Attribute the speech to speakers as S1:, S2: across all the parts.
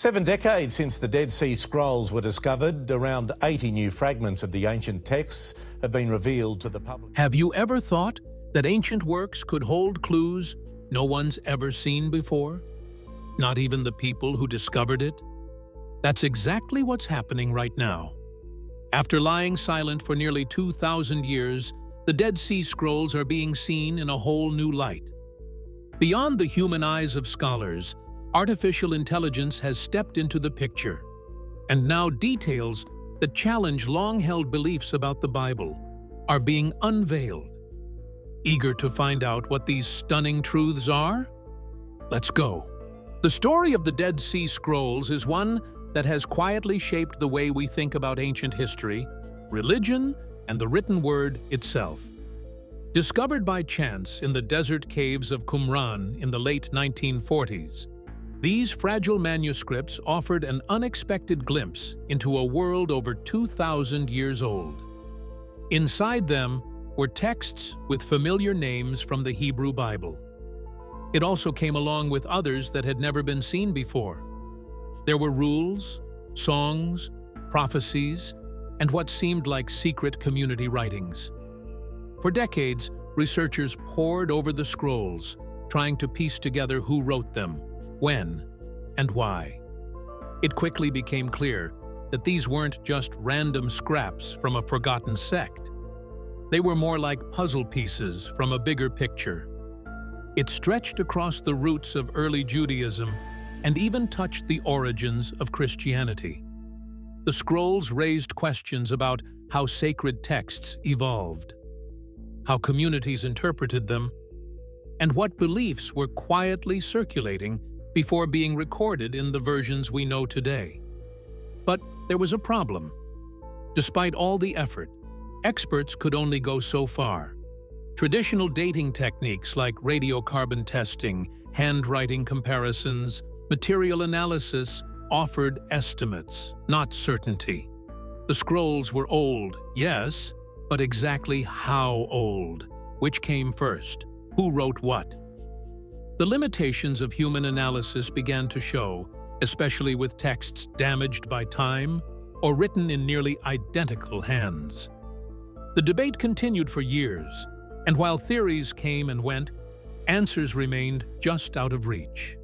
S1: 7 decades since the Dead Sea Scrolls were discovered, around 80 new fragments of the ancient texts have been revealed to the public.
S2: Have you ever thought that ancient works could hold clues no one's ever seen before? Not even the people who discovered it? That's exactly what's happening right now. After lying silent for nearly 2,000 years, the Dead Sea Scrolls are being seen in a whole new light. Beyond the human eyes of scholars, artificial intelligence has stepped into the picture, and now details that challenge long-held beliefs about the Bible are being unveiled. Eager to find out what these stunning truths are? Let's go. The story of the Dead Sea Scrolls is one that has quietly shaped the way we think about ancient history, religion, and the written word itself. Discovered by chance in the desert caves of Qumran in the late 1940s, these fragile manuscripts offered an unexpected glimpse into a world over 2,000 years old. Inside them were texts with familiar names from the Hebrew Bible. It also came along with others that had never been seen before. There were rules, songs, prophecies, and what seemed like secret community writings. For decades, researchers pored over the scrolls, trying to piece together who wrote them, when, and why. It quickly became clear that these weren't just random scraps from a forgotten sect. They were more like puzzle pieces from a bigger picture. It stretched across the roots of early Judaism and even touched the origins of Christianity. The scrolls raised questions about how sacred texts evolved, how communities interpreted them, and what beliefs were quietly circulating before being recorded in the versions we know today. But there was a problem. Despite all the effort, experts could only go so far. Traditional dating techniques like radiocarbon testing, handwriting comparisons, material analysis offered estimates, not certainty. The scrolls were old, yes, but exactly how old? Which came first? Who wrote what? The limitations of human analysis began to show, especially with texts damaged by time or written in nearly identical hands. The debate continued for years, and while theories came and went, answers remained just out of reach.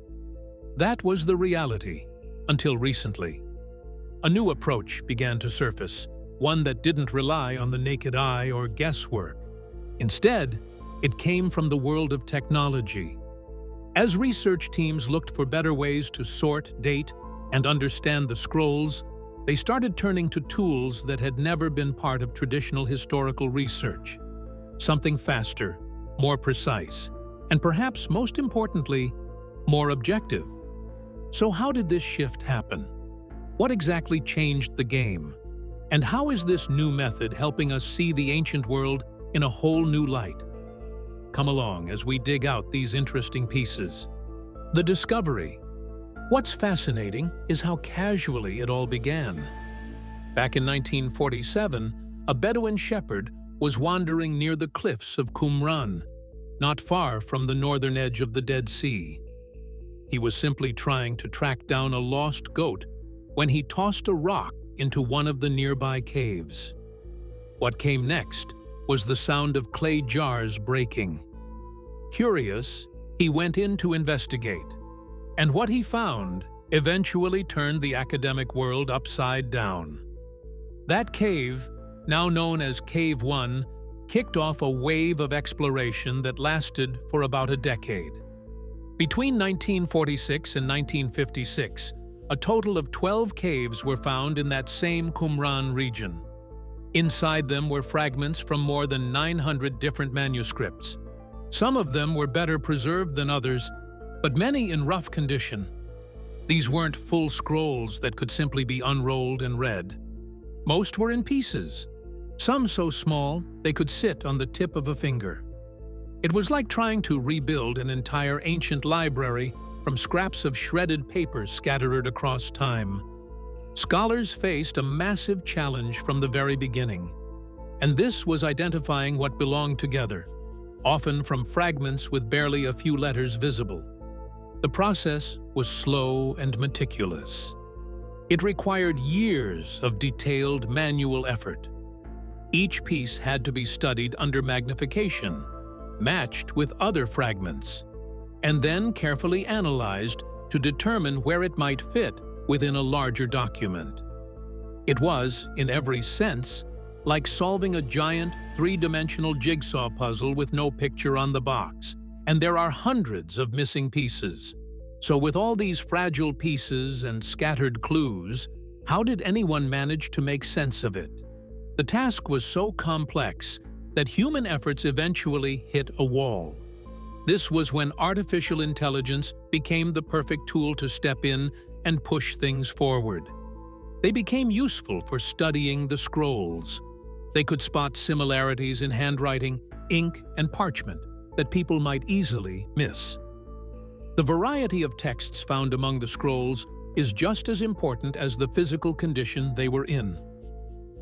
S2: That was the reality, until recently. A new approach began to surface, one that didn't rely on the naked eye or guesswork. Instead, it came from the world of technology. As research teams looked for better ways to sort, date, and understand the scrolls, they started turning to tools that had never been part of traditional historical research. Something faster, more precise, and perhaps most importantly, more objective. So how did this shift happen? What exactly changed the game? And how is this new method helping us see the ancient world in a whole new light? Come along as we dig out these interesting pieces. The discovery. What's fascinating is how casually it all began. Back in 1947, a Bedouin shepherd was wandering near the cliffs of Qumran, not far from the northern edge of the Dead Sea. He was simply trying to track down a lost goat when he tossed a rock into one of the nearby caves. What came next was the sound of clay jars breaking. Curious, he went in to investigate, and what he found eventually turned the academic world upside down. That cave, now known as Cave 1, kicked off a wave of exploration that lasted for about a decade. Between 1946 and 1956, a total of 12 caves were found in that same Qumran region. Inside them were fragments from more than 900 different manuscripts. Some of them were better preserved than others, but many in rough condition. These weren't full scrolls that could simply be unrolled and read. Most were in pieces, some so small they could sit on the tip of a finger. It was like trying to rebuild an entire ancient library from scraps of shredded paper scattered across time. Scholars faced a massive challenge from the very beginning, and this was identifying what belonged together, often from fragments with barely a few letters visible. The process was slow and meticulous. It required years of detailed manual effort. Each piece had to be studied under magnification, matched with other fragments, and then carefully analyzed to determine where it might fit within a larger document. It was, in every sense, like solving a giant three-dimensional jigsaw puzzle with no picture on the box, and there are hundreds of missing pieces. So with all these fragile pieces and scattered clues, how did anyone manage to make sense of it? The task was so complex that human efforts eventually hit a wall. This was when artificial intelligence became the perfect tool to step in and push things forward. They became useful for studying the scrolls. They could spot similarities in handwriting, ink, and parchment that people might easily miss. The variety of texts found among the scrolls is just as important as the physical condition they were in.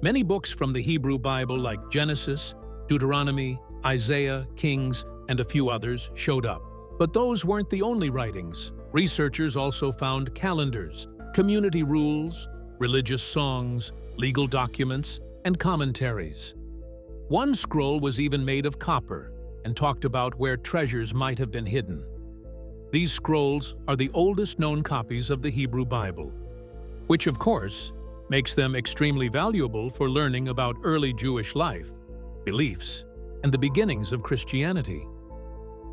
S2: Many books from the Hebrew Bible like Genesis, Deuteronomy, Isaiah, Kings, and a few others showed up. But those weren't the only writings. Researchers also found calendars, community rules, religious songs, legal documents, and commentaries. One scroll was even made of copper and talked about where treasures might have been hidden. These scrolls are the oldest known copies of the Hebrew Bible, which of course makes them extremely valuable for learning about early Jewish life, beliefs, and the beginnings of Christianity.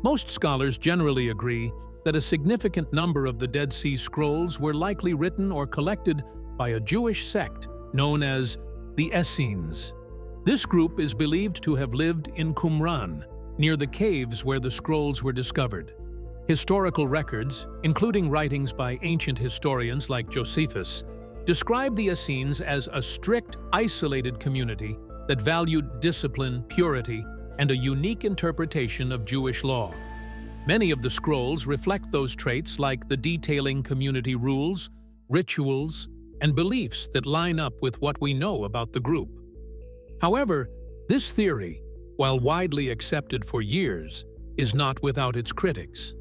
S2: Most scholars generally agree that a significant number of the Dead Sea Scrolls were likely written or collected by a Jewish sect known as the Essenes. This group is believed to have lived in Qumran, near the caves where the scrolls were discovered. Historical records, including writings by ancient historians like Josephus, describe the Essenes as a strict, isolated community that valued discipline, purity, and a unique interpretation of Jewish law. Many of the scrolls reflect those traits, like the detailing community rules, rituals, and beliefs that line up with what we know about the group. However, this theory, while widely accepted for years, is not without its critics.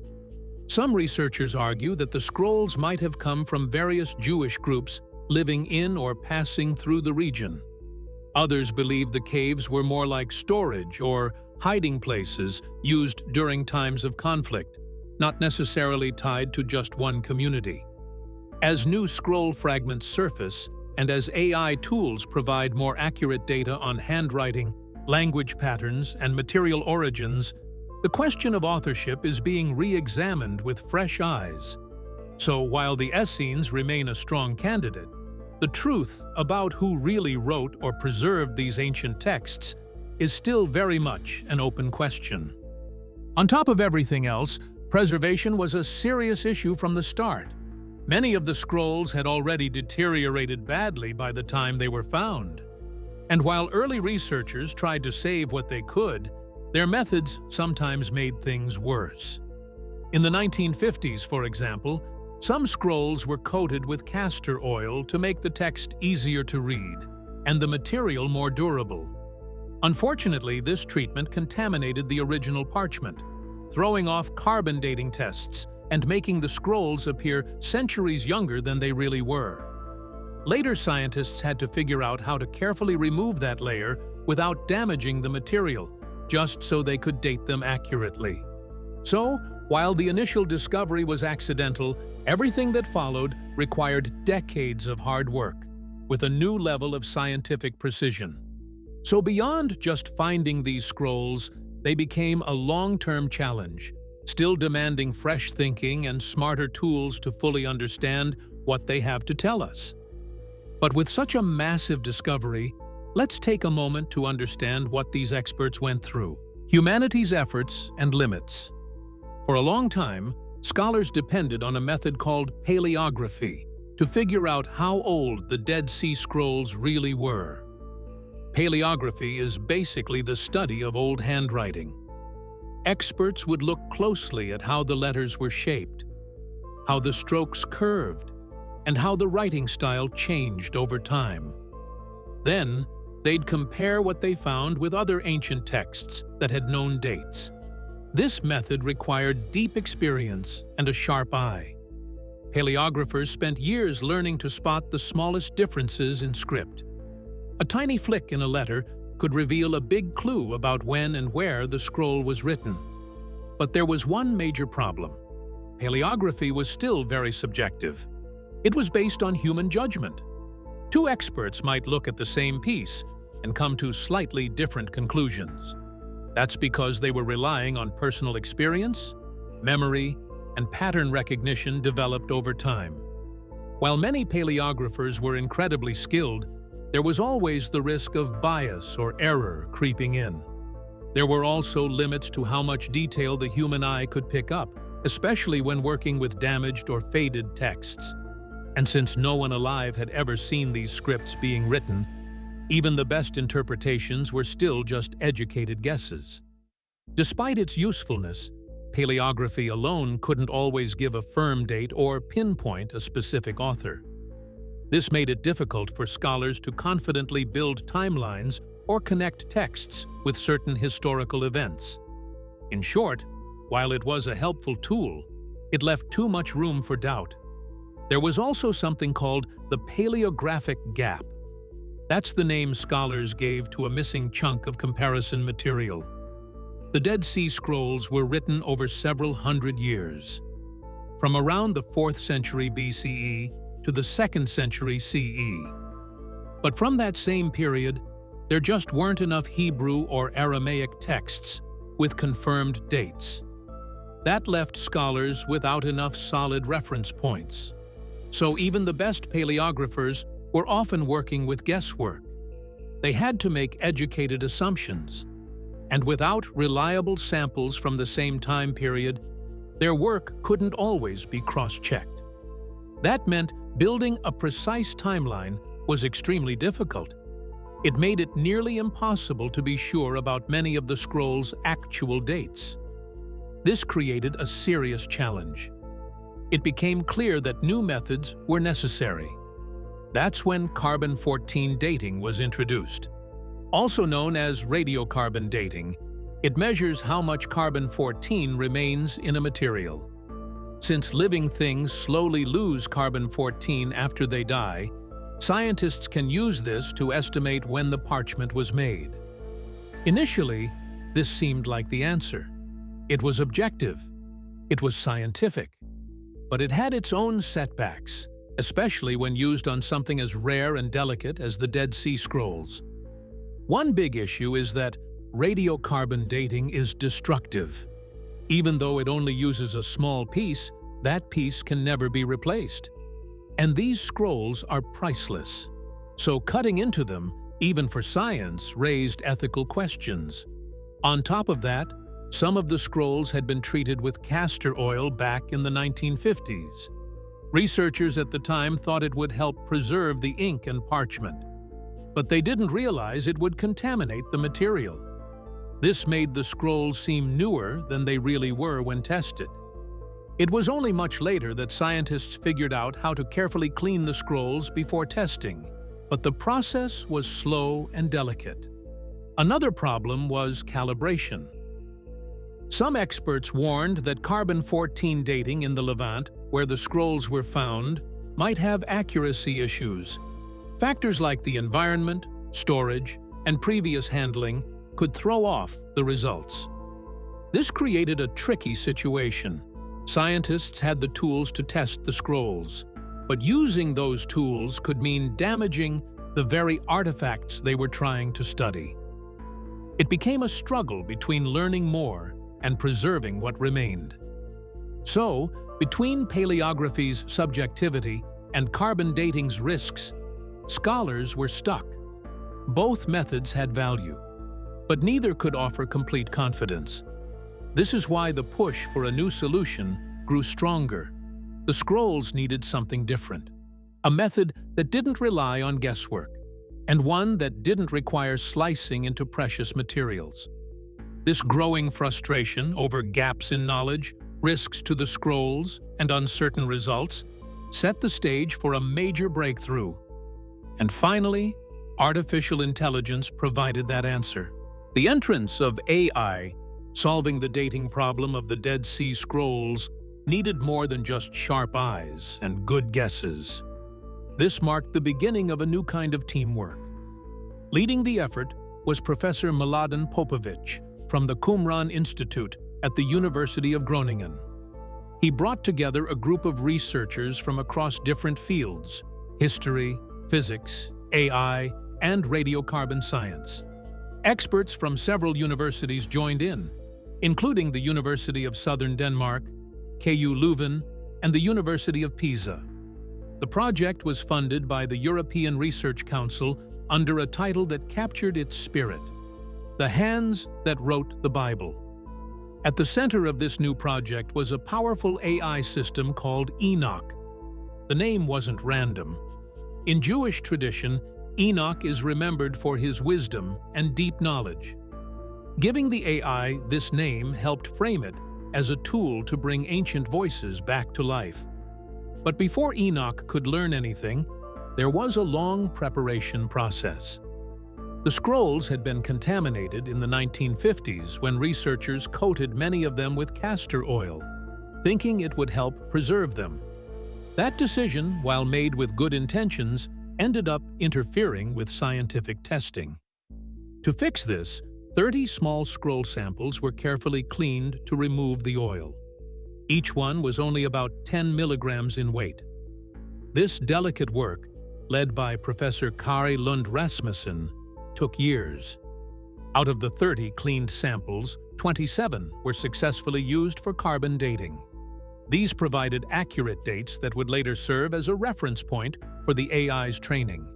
S2: Some researchers argue that the scrolls might have come from various Jewish groups living in or passing through the region. Others believe the caves were more like storage or hiding places used during times of conflict, not necessarily tied to just one community. As new scroll fragments surface, and as AI tools provide more accurate data on handwriting, language patterns, and material origins, the question of authorship is being re-examined with fresh eyes. So while the Essenes remain a strong candidate, the truth about who really wrote or preserved these ancient texts is still very much an open question. On top of everything else, preservation was a serious issue from the start. Many of the scrolls had already deteriorated badly by the time they were found. And while early researchers tried to save what they could, their methods sometimes made things worse. In the 1950s, for example, some scrolls were coated with castor oil to make the text easier to read and the material more durable. Unfortunately, this treatment contaminated the original parchment, throwing off carbon dating tests and making the scrolls appear centuries younger than they really were. Later scientists had to figure out how to carefully remove that layer without damaging the material, just so they could date them accurately. So, while the initial discovery was accidental, everything that followed required decades of hard work, with a new level of scientific precision. So beyond just finding these scrolls, they became a long-term challenge, still demanding fresh thinking and smarter tools to fully understand what they have to tell us. But with such a massive discovery, let's take a moment to understand what these experts went through. Humanity's efforts and limits. For a long time, scholars depended on a method called paleography to figure out how old the Dead Sea Scrolls really were. Paleography is basically the study of old handwriting. Experts would look closely at how the letters were shaped, how the strokes curved, and how the writing style changed over time. Then, they'd compare what they found with other ancient texts that had known dates. This method required deep experience and a sharp eye. Paleographers spent years learning to spot the smallest differences in script. A tiny flick in a letter could reveal a big clue about when and where the scroll was written. But there was one major problem. Paleography was still very subjective. It was based on human judgment. Two experts might look at the same piece and come to slightly different conclusions. That's because they were relying on personal experience, memory, and pattern recognition developed over time. While many paleographers were incredibly skilled, there was always the risk of bias or error creeping in. There were also limits to how much detail the human eye could pick up, especially when working with damaged or faded texts. And since no one alive had ever seen these scripts being written, even the best interpretations were still just educated guesses. Despite its usefulness, paleography alone couldn't always give a firm date or pinpoint a specific author. This made it difficult for scholars to confidently build timelines or connect texts with certain historical events. In short, while it was a helpful tool, it left too much room for doubt. There was also something called the paleographic gap. That's the name scholars gave to a missing chunk of comparison material. The Dead Sea Scrolls were written over several hundred years, from around the 4th century BCE to the 2nd century CE. But from that same period, there just weren't enough Hebrew or Aramaic texts with confirmed dates. That left scholars without enough solid reference points. So even the best paleographers were often working with guesswork. They had to make educated assumptions, and without reliable samples from the same time period, their work couldn't always be cross-checked. That meant building a precise timeline was extremely difficult. It made it nearly impossible to be sure about many of the scrolls' actual dates. This created a serious challenge. It became clear that new methods were necessary. That's when carbon-14 dating was introduced. Also known as radiocarbon dating, it measures how much carbon-14 remains in a material. Since living things slowly lose carbon-14 after they die, scientists can use this to estimate when the parchment was made. Initially, this seemed like the answer. It was objective. It was scientific. But it had its own setbacks, especially when used on something as rare and delicate as the Dead Sea Scrolls. One big issue is that radiocarbon dating is destructive. Even though it only uses a small piece, that piece can never be replaced. And these scrolls are priceless. So cutting into them, even for science, raised ethical questions. On top of that, some of the scrolls had been treated with castor oil back in the 1950s. Researchers at the time thought it would help preserve the ink and parchment, but they didn't realize it would contaminate the material. This made the scrolls seem newer than they really were when tested. It was only much later that scientists figured out how to carefully clean the scrolls before testing, but the process was slow and delicate. Another problem was calibration. Some experts warned that carbon-14 dating in the Levant, where the scrolls were found, might have accuracy issues. Factors like the environment, storage, and previous handling could throw off the results. This created a tricky situation. Scientists had the tools to test the scrolls, but using those tools could mean damaging the very artifacts they were trying to study. It became a struggle between learning more and preserving what remained. So, between paleography's subjectivity and carbon dating's risks, scholars were stuck. Both methods had value, but neither could offer complete confidence. This is why the push for a new solution grew stronger. The scrolls needed something different, a method that didn't rely on guesswork, and one that didn't require slicing into precious materials. This growing frustration over gaps in knowledge, risks to the scrolls, and uncertain results set the stage for a major breakthrough. And finally, artificial intelligence provided that answer. The entrance of AI Solving the dating problem of the Dead Sea Scrolls needed more than just sharp eyes and good guesses. This marked the beginning of a new kind of teamwork. Leading the effort was Professor Mladen Popovic from the Qumran Institute at the University of Groningen. He brought together a group of researchers from across different fields: history, physics, AI, and radiocarbon science. Experts from several universities joined in, including the University of Southern Denmark, KU Leuven, and the University of Pisa. The project was funded by the European Research Council under a title that captured its spirit: The Hands That Wrote the Bible. At the center of this new project was a powerful AI system called Enoch. The name wasn't random. In Jewish tradition, Enoch is remembered for his wisdom and deep knowledge. Giving the AI this name helped frame it as a tool to bring ancient voices back to life. But before Enoch could learn anything, there was a long preparation process. The scrolls had been contaminated in the 1950s when researchers coated many of them with castor oil, thinking it would help preserve them. That decision, while made with good intentions, ended up interfering with scientific testing. To fix this, 30 small scroll samples were carefully cleaned to remove the oil. Each one was only about 10 milligrams in weight. This delicate work, led by Professor Kari Lund Rasmussen, took years. Out of the 30 cleaned samples, 27 were successfully used for carbon dating. These provided accurate dates that would later serve as a reference point for the AI's training.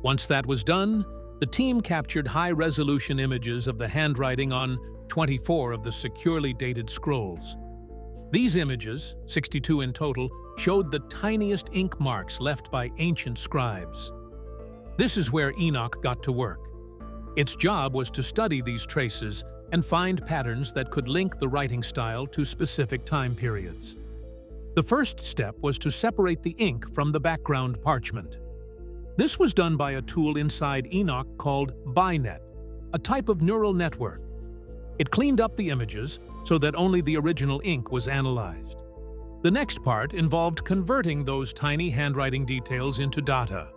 S2: Once that was done, the team captured high-resolution images of the handwriting on 24 of the securely dated scrolls. These images, 62 in total, showed the tiniest ink marks left by ancient scribes. This is where Enoch got to work. Its job was to study these traces and find patterns that could link the writing style to specific time periods. The first step was to separate the ink from the background parchment. This was done by a tool inside Enoch called BiNet, a type of neural network. It cleaned up the images so that only the original ink was analyzed. The next part involved converting those tiny handwriting details into data.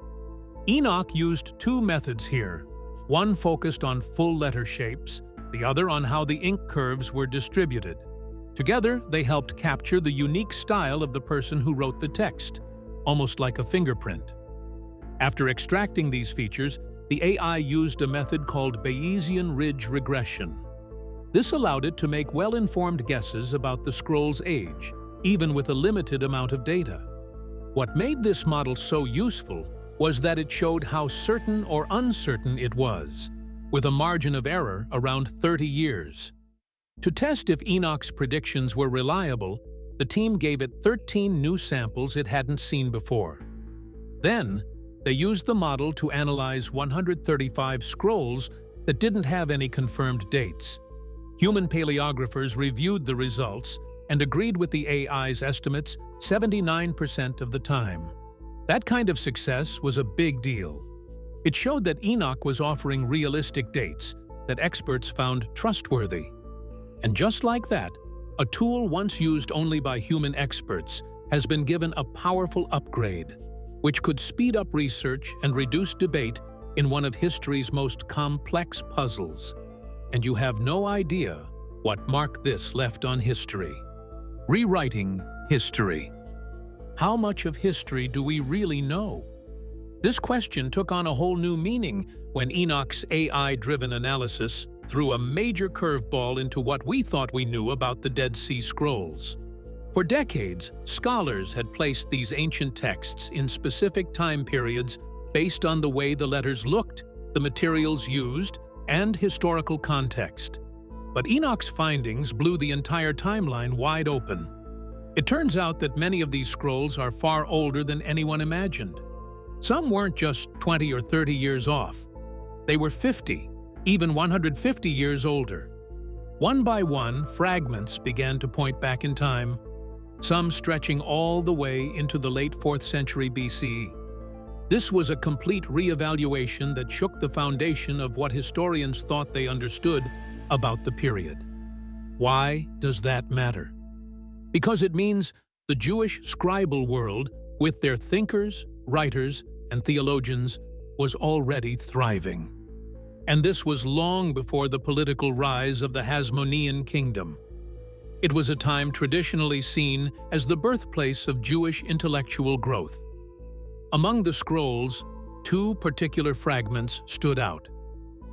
S2: Enoch used two methods here. One focused on full letter shapes, the other on how the ink curves were distributed. Together, they helped capture the unique style of the person who wrote the text, almost like a fingerprint. After extracting these features, the AI used a method called Bayesian ridge regression. This allowed it to make well-informed guesses about the scroll's age, even with a limited amount of data. What made this model so useful was that it showed how certain or uncertain it was, with a margin of error around 30 years. To test if Enoch's predictions were reliable, the team gave it 13 new samples it hadn't seen before. Then, they used the model to analyze 135 scrolls that didn't have any confirmed dates. Human paleographers reviewed the results and agreed with the AI's estimates 79% of the time. That kind of success was a big deal. It showed that Enoch was offering realistic dates that experts found trustworthy. And just like that, a tool once used only by human experts has been given a powerful upgrade, which could speed up research and reduce debate in one of history's most complex puzzles. And you have no idea what mark this left on history. Rewriting history. How much of history do we really know? This question took on a whole new meaning when Enoch's AI-driven analysis threw a major curveball into what we thought we knew about the Dead Sea Scrolls. For decades, scholars had placed these ancient texts in specific time periods based on the way the letters looked, the materials used, and historical context. But Enoch's findings blew the entire timeline wide open. It turns out that many of these scrolls are far older than anyone imagined. Some weren't just 20 or 30 years off. They were 50, even 150 years older. One by one, fragments began to point back in time, some stretching all the way into the late 4th century BCE. This was a complete re-evaluation that shook the foundation of what historians thought they understood about the period. Why does that matter? Because it means the Jewish scribal world, with their thinkers, writers, and theologians, was already thriving. And this was long before the political rise of the Hasmonean kingdom. It was a time traditionally seen as the birthplace of Jewish intellectual growth. Among the scrolls, two particular fragments stood out.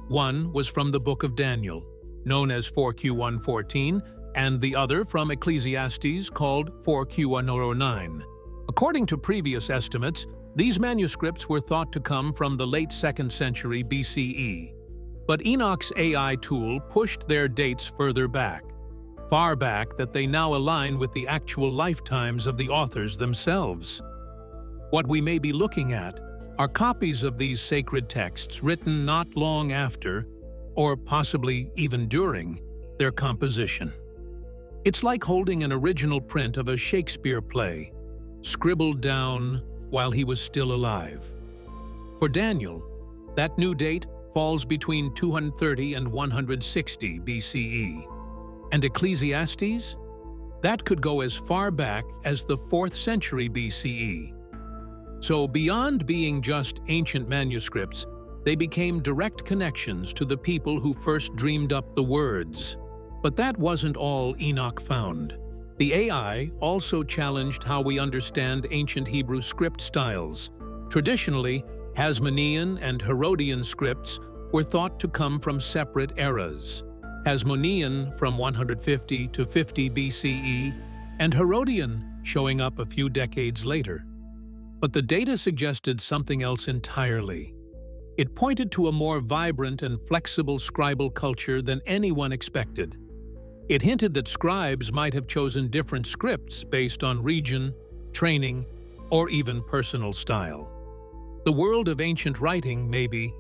S2: One was from the Book of Daniel, known as 4Q114, and the other from Ecclesiastes, called 4Q109. According to previous estimates, these manuscripts were thought to come from the late 2nd century BCE. But Enoch's AI tool pushed their dates further back, far back that they now align with the actual lifetimes of the authors themselves. What we may be looking at are copies of these sacred texts written not long after, or possibly even during, their composition. It's like holding an original print of a Shakespeare play, scribbled down while he was still alive. For Daniel, that new date falls between 230 and 160 BCE. And Ecclesiastes? That could go as far back as the 4th century BCE. So beyond being just ancient manuscripts, they became direct connections to the people who first dreamed up the words. But that wasn't all Enoch found. The AI also challenged how we understand ancient Hebrew script styles. Traditionally, Hasmonean and Herodian scripts were thought to come from separate eras. Hasmonean from 150 to 50 BCE, and Herodian showing up a few decades later. But the data suggested something else entirely. It pointed to a more vibrant and flexible scribal culture than anyone expected. It hinted that scribes might have chosen different scripts based on region, training, or even personal style. The world of ancient writing, maybe,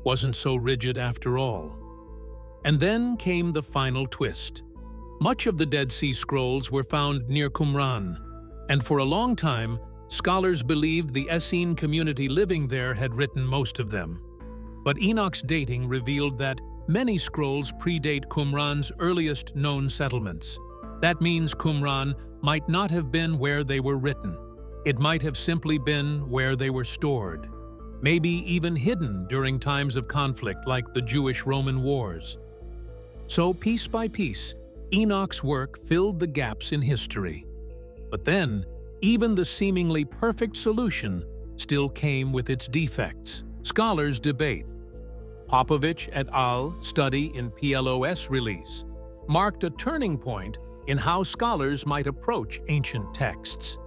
S2: wasn't so rigid after all. And then came the final twist. Much of the Dead Sea Scrolls were found near Qumran, and for a long time, scholars believed the Essene community living there had written most of them. But Enoch's dating revealed that many scrolls predate Qumran's earliest known settlements. That means Qumran might not have been where they were written. It might have simply been where they were stored, maybe even hidden during times of conflict like the Jewish-Roman wars. So piece by piece, Enoch's work filled the gaps in history. But then, even the seemingly perfect solution still came with its defects. Scholars debate. Popovich et al. Study in PLOS release marked a turning point in how scholars might approach ancient texts.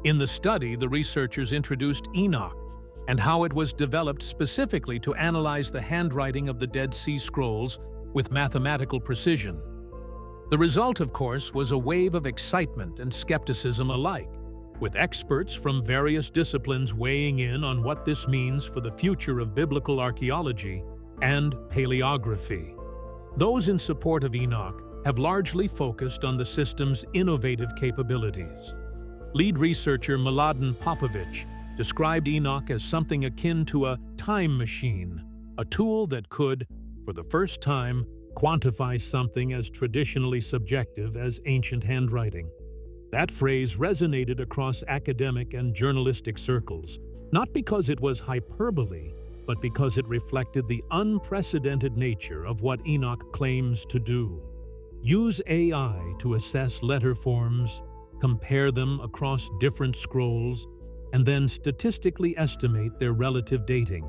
S2: In the study, the researchers introduced Enoch and how it was developed specifically to analyze the handwriting of the Dead Sea Scrolls with mathematical precision. The result, of course, was a wave of excitement and skepticism alike, with experts from various disciplines weighing in on what this means for the future of biblical archaeology and paleography. Those in support of Enoch have largely focused on the system's innovative capabilities. Lead researcher Mladen Popovich described Enoch as something akin to a time machine, a tool that could, for the first time, quantify something as traditionally subjective as ancient handwriting. That phrase resonated across academic and journalistic circles, not because it was hyperbole, but because it reflected the unprecedented nature of what Enoch claims to do. Use AI to assess letter forms, compare them across different scrolls, and then statistically estimate their relative dating.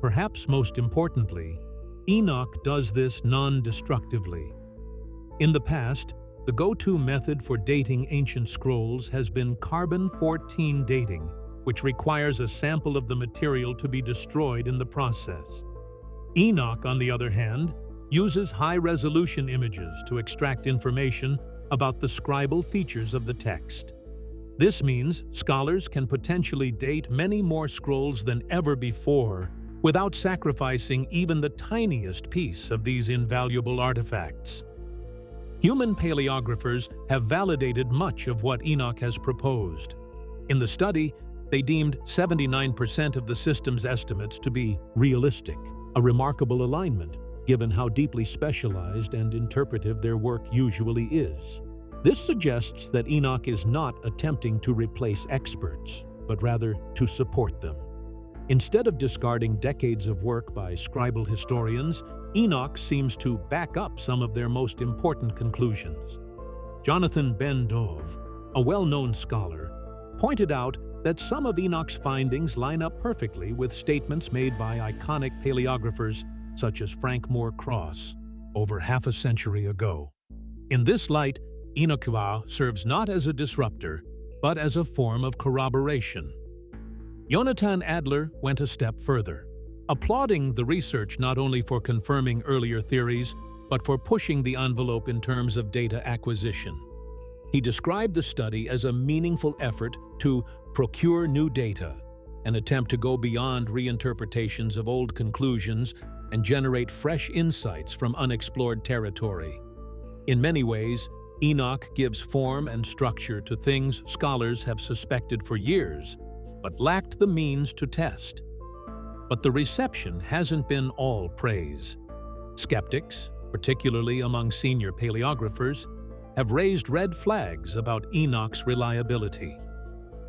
S2: Perhaps most importantly, Enoch does this non-destructively. In the past, the go-to method for dating ancient scrolls has been carbon-14 dating, which requires a sample of the material to be destroyed in the process. Enoch, on the other hand, uses high-resolution images to extract information about the scribal features of the text. This means scholars can potentially date many more scrolls than ever before without sacrificing even the tiniest piece of these invaluable artifacts. Human paleographers have validated much of what Enoch has proposed. In the study, they deemed 79% of the system's estimates to be realistic, a remarkable alignment, given how deeply specialized and interpretive their work usually is. This suggests that Enoch is not attempting to replace experts, but rather to support them. Instead of discarding decades of work by scribal historians, Enoch seems to back up some of their most important conclusions. Jonathan Ben Dov, a well-known scholar, pointed out that some of Enoch's findings line up perfectly with statements made by iconic paleographers such as Frank Moore Cross over half a century ago. In this light, Enoch serves not as a disruptor, but as a form of corroboration. Jonathan Adler went a step further, applauding the research not only for confirming earlier theories, but for pushing the envelope in terms of data acquisition. He described the study as a meaningful effort to procure new data, an attempt to go beyond reinterpretations of old conclusions and generate fresh insights from unexplored territory. In many ways, Enoch gives form and structure to things scholars have suspected for years, but lacked the means to test. But the reception hasn't been all praise. Skeptics, particularly among senior paleographers, have raised red flags about Enoch's reliability.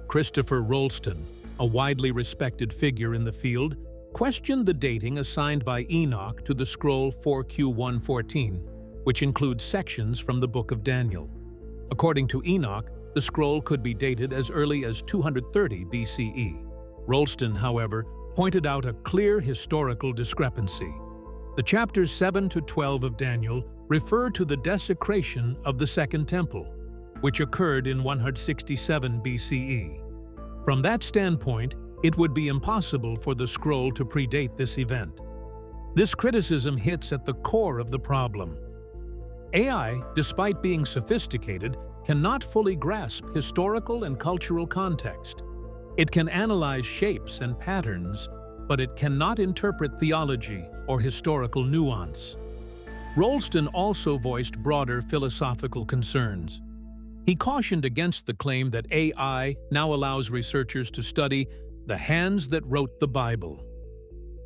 S2: Christopher Rolston, a widely respected figure in the field, questioned the dating assigned by Enoch to the scroll 4Q114, which includes sections from the Book of Daniel. According to Enoch, the scroll could be dated as early as 230 BCE. Rolston, however, pointed out a clear historical discrepancy. The chapters 7 to 12 of Daniel refer to the desecration of the Second Temple, which occurred in 167 BCE. From that standpoint, it would be impossible for the scroll to predate this event. This criticism hits at the core of the problem. AI, despite being sophisticated, cannot fully grasp historical and cultural context. It can analyze shapes and patterns, but it cannot interpret theology or historical nuance. Rolston also voiced broader philosophical concerns. He cautioned against the claim that AI now allows researchers to study the hands that wrote the Bible.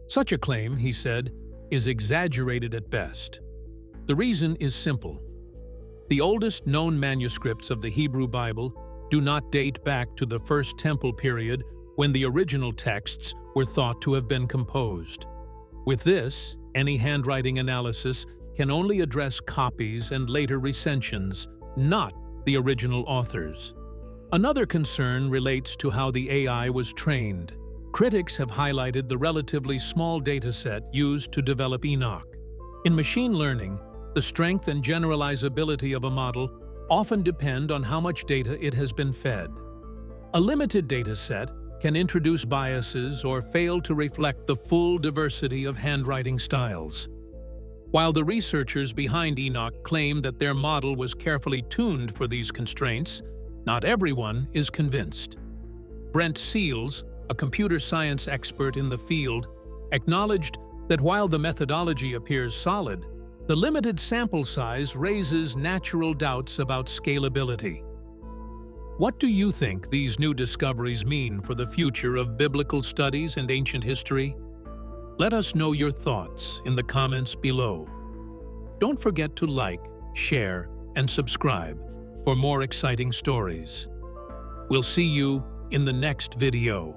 S2: Such a claim, he said, is exaggerated at best. The reason is simple. The oldest known manuscripts of the Hebrew Bible do not date back to the First Temple period when the original texts were thought to have been composed. With this, any handwriting analysis can only address copies and later recensions, not the original authors. Another concern relates to how the AI was trained. Critics have highlighted the relatively small dataset used to develop Enoch. In machine learning, the strength and generalizability of a model often depend on how much data it has been fed. A limited dataset can introduce biases or fail to reflect the full diversity of handwriting styles. While the researchers behind Enoch claim that their model was carefully tuned for these constraints, not everyone is convinced. Brent Seals, a computer science expert in the field, acknowledged that while the methodology appears solid, the limited sample size raises natural doubts about scalability. What do you think these new discoveries mean for the future of biblical studies and ancient history? Let us know your thoughts in the comments below. Don't forget to like, share, and subscribe for more exciting stories. We'll see you in the next video.